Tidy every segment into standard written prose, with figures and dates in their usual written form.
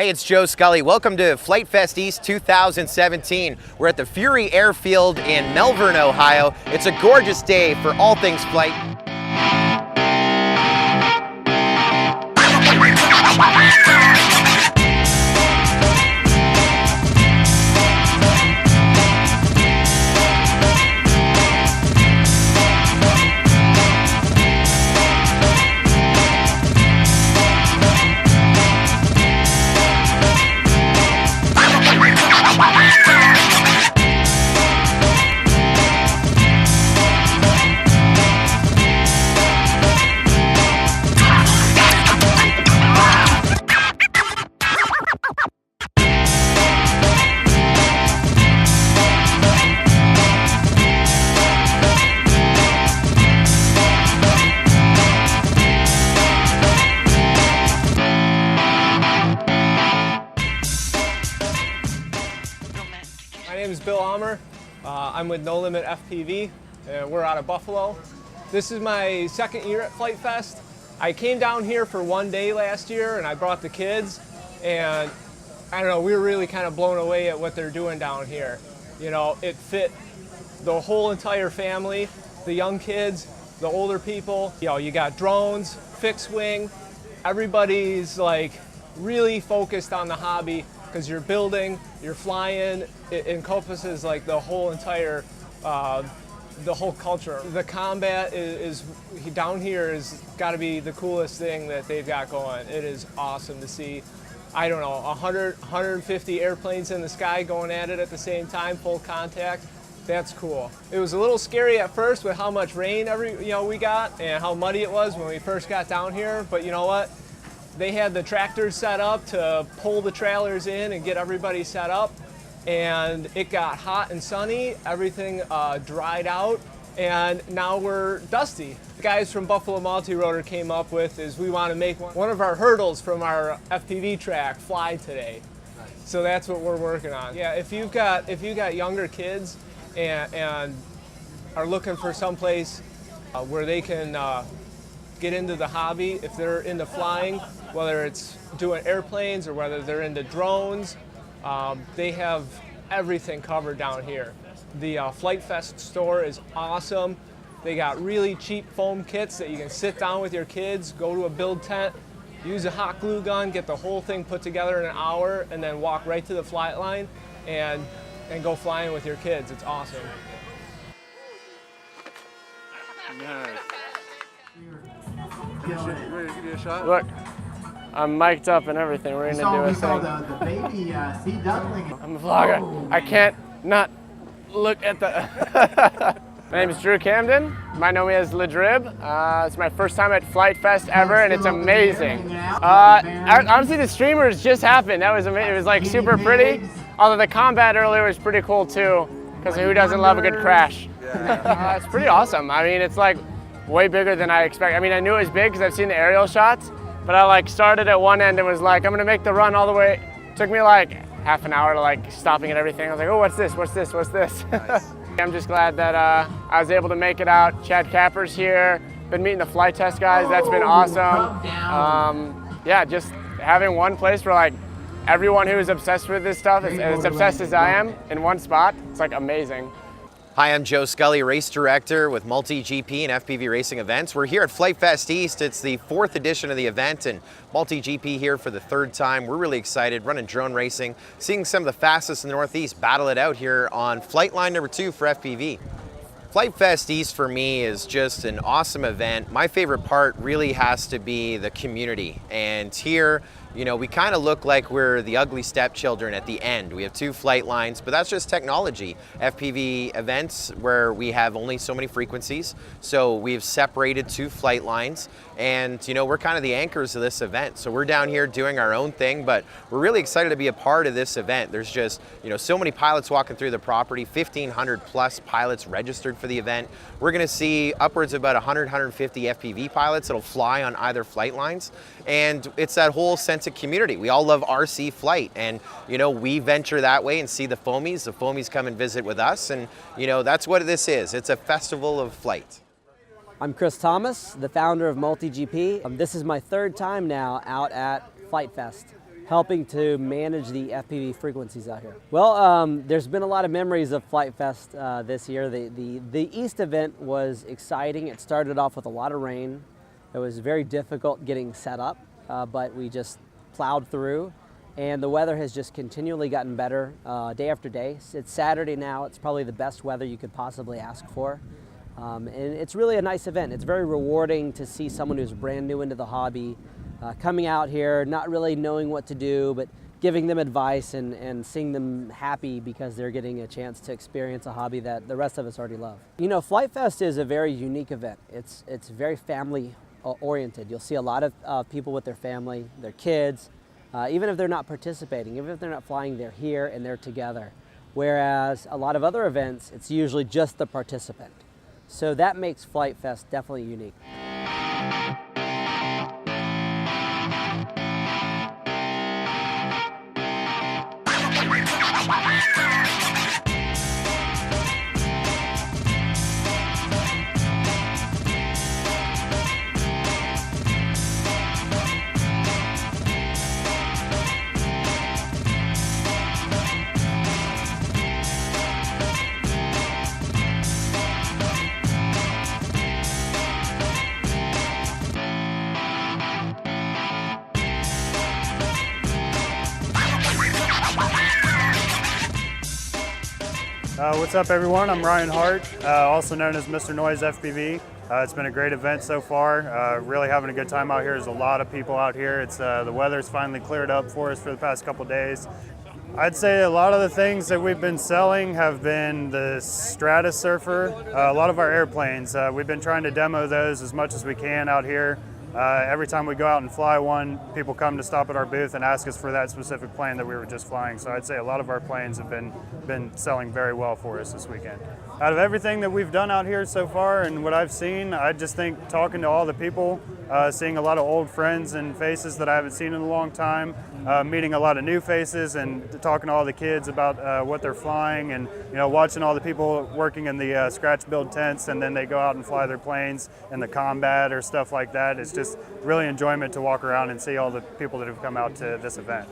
Hey, it's Joe Scully. Welcome to Flite Fest East 2017. We're at the Fury Airfield in Melbourne, Ohio. It's a gorgeous day for all things flight. My name is Bill Almer. I'm with Limit FPV, and we're out of Buffalo. This is my second year at Flite Fest. I came down here for one day last year, and I brought the kids, and I don't know, we were really kind of blown away at what they're doing down here. You know, it fit the whole entire family, the young kids, the older people. You know, you got drones, fixed wing. Everybody's like really focused on the hobby because you're building, you're flying. It encompasses like the whole entire, the whole culture. The combat is down here has got to be the coolest thing that they've got going. It is awesome to see. I don't know, 100, 150 airplanes in the sky going at it at the same time, full contact. That's cool. It was a little scary at first with how much rain we got and how muddy it was when we first got down here. But you know what? They had the tractors set up to pull the trailers in and get everybody set up. And it got hot and sunny, everything dried out, and now we're dusty. The guys from Buffalo Multi-Rotor came up with is we want to make one of our hurdles from our FPV track fly today. Nice. So that's what we're working on. Yeah, if you've got younger kids and are looking for someplace where they can get into the hobby, if they're into flying, whether it's doing airplanes or whether they're into drones, they have everything covered down here. The Flite Fest store is awesome. They got really cheap foam kits that you can sit down with your kids, go to a build tent, use a hot glue gun, get the whole thing put together in an hour, and then walk right to the flight line and go flying with your kids. It's awesome. Nice. Ready to give you a shot? Look, I'm mic'd up and everything. We're gonna do a thing. The baby sea duckling. I'm a vlogger. I can't not look at the... My name is Drew Camden. Might know me as Ledrib. It's my first time at Flite Fest ever, and it's amazing. Honestly, the streamers just happened. That was amazing. It was like super pretty. Although the combat earlier was pretty cool too, because who doesn't love a good crash? Yeah. It's pretty awesome. I mean, it's like way bigger than I expected. I mean, I knew it was big because I've seen the aerial shots, but I like started at one end and was like, I'm gonna make the run all the way. It took me like half an hour to like stopping at everything. I was like, oh, what's this? What's this? What's this? Nice. I'm just glad that I was able to make it out. Chad Capper's here. Been meeting the Flite Test guys. That's been awesome. Yeah, just having one place where like everyone who is obsessed with this stuff is as obsessed as I am in one spot. It's like amazing. Hi, I'm Joe Scully, race director with Multi-GP and FPV Racing Events. We're here at Flite Fest East. It's the 4th edition of the event, and Multi-GP here for the 3rd time. We're really excited, running drone racing, seeing some of the fastest in the Northeast battle it out here on flight line number 2 for FPV. Flite Fest East for me is just an awesome event. My favorite part really has to be the community. And here, you know, we kind of look like we're the ugly stepchildren at the end. We have 2 flight lines, but that's just technology. FPV events where we have only so many frequencies, so we've separated 2 flight lines, and you know, we're kind of the anchors of this event. So we're down here doing our own thing, but we're really excited to be a part of this event. There's just, you know, so many pilots walking through the property, 1,500 plus pilots registered for the event. We're gonna see upwards of about 100, 150 FPV pilots that'll fly on either flight lines. And it's that whole sense of community. We all love RC flight, and you know, we venture that way and see the foamies. The foamies come and visit with us, and you know, that's what this is. It's a festival of flight. I'm Chris Thomas, the founder of Multi-GP. This is my 3rd time now out at Flite Fest. helping to manage the FPV frequencies out here? Well, there's been a lot of memories of Flite Fest this year. The East event was exciting. It started off with a lot of rain. It was very difficult getting set up, but we just plowed through. And the weather has just continually gotten better day after day. It's Saturday now. It's probably the best weather you could possibly ask for. And it's really a nice event. It's very rewarding to see someone who's brand new into the hobby coming out here, not really knowing what to do, but giving them advice and seeing them happy because they're getting a chance to experience a hobby that the rest of us already love. You know, Flite Fest is a very unique event. It's very family oriented. You'll see a lot of people with their family, their kids, even if they're not participating, even if they're not flying, they're here and they're together. Whereas a lot of other events, it's usually just the participant. So that makes Flite Fest definitely unique. What's up, everyone? I'm Ryan Hart, also known as Mr. Noise FPV. It's been a great event so far. Really having a good time out here. There's a lot of people out here. The weather's finally cleared up for us for the past couple days. I'd say a lot of the things that we've been selling have been the Stratus Surfer, a lot of our airplanes. We've been trying to demo those as much as we can out here. Every time we go out and fly one, people come to stop at our booth and ask us for that specific plane that we were just flying. So I'd say a lot of our planes have been selling very well for us this weekend. Out of everything that we've done out here so far and what I've seen, I just think talking to all the people, seeing a lot of old friends and faces that I haven't seen in a long time, meeting a lot of new faces and talking to all the kids about what they're flying, and watching all the people working in the scratch build tents, and then they go out and fly their planes in the combat or stuff like that. It's just really enjoyment to walk around and see all the people that have come out to this event.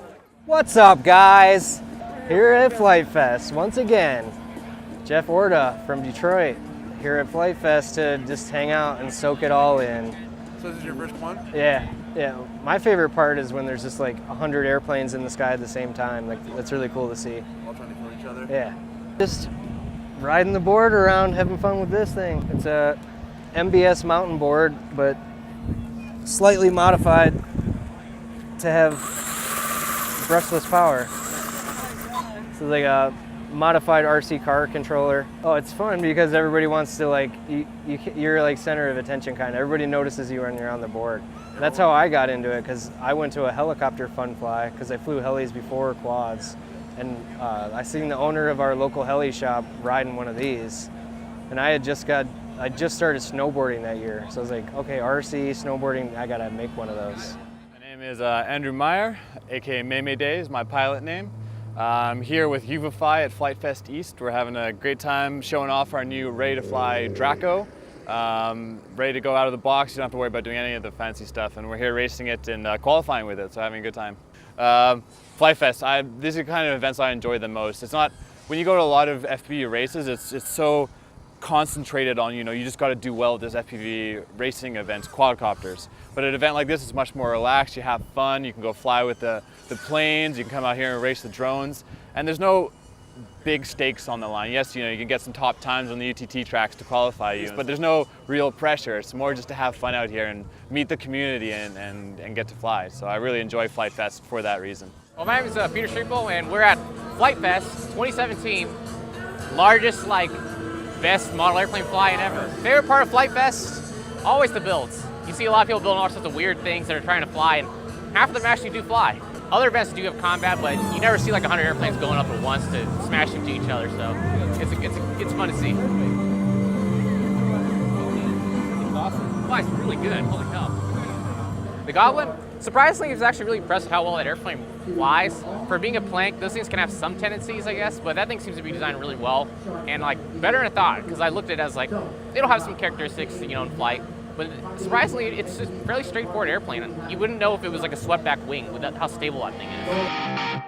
What's up, guys? Here at Flite Fest once again. Jeff Orda from Detroit here at Flite Fest to just hang out and soak it all in. So this is your first one? Yeah. My favorite part is when there's just like 100 airplanes in the sky at the same time. Like, that's really cool to see. All trying to kill each other? Yeah. Just riding the board around, having fun with this thing. It's a MBS mountain board, but slightly modified to have brushless power. So like a modified RC car controller. Oh, it's fun because everybody wants to, like, you're like center of attention kind of. Everybody notices you when you're on the board. That's how I got into it, because I went to a helicopter fun fly because I flew helis before quads, and I seen the owner of our local heli shop riding one of these, and I just started snowboarding that year. So I was like, okay, RC, snowboarding, I gotta make one of those. My name is Andrew Meyer, aka Meme Day is my pilot name. I'm here with Uvify at Flite Fest East. We're having a great time showing off our new Ready to Fly Draco. Ready to go out of the box. You don't have to worry about doing any of the fancy stuff. And we're here racing it and qualifying with it, so having a good time. Flite Fest, these are the kind of events I enjoy the most. It's not, when you go to a lot of FPV races, it's so concentrated on, you just got to do well at this FPV racing events, quadcopters. But at an event like this, it's much more relaxed. You have fun. You can go fly with the planes. You can come out here and race the drones. And there's no big stakes on the line. Yes, you can get some top times on the UTT tracks to qualify you, but there's no real pressure. It's more just to have fun out here and meet the community and get to fly. So I really enjoy Flite Fest for that reason. Well, my name is Peter Strinkle, and we're at Flite Fest 2017, largest, best model airplane flying ever. Favorite part of Flite Fest? Always the builds. You see a lot of people building all sorts of weird things that are trying to fly, and half of them actually do fly. Other events do have combat, but you never see 100 airplanes going up at once to smash into each other, so it's fun to see. Flies really good, holy cow. The Goblin, surprisingly, it's actually really impressive how well that airplane flies. For being a plank, those things can have some tendencies, I guess, but that thing seems to be designed really well, and better than I thought, because I looked at it as it'll have some characteristics, in flight. But surprisingly, it's just a fairly straightforward airplane. You wouldn't know if it was like a swept back wing with how stable that thing is.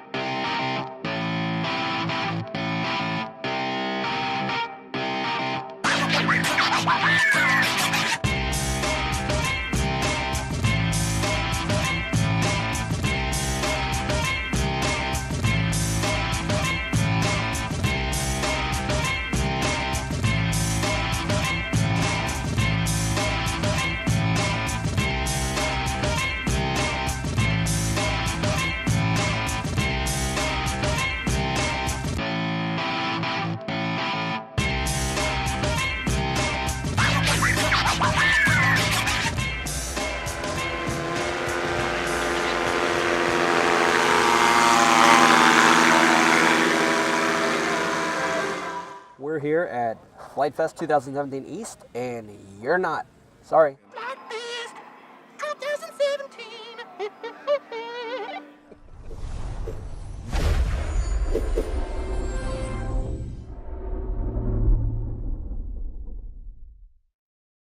We're here at Flite Fest 2017 East, and you're not. Sorry.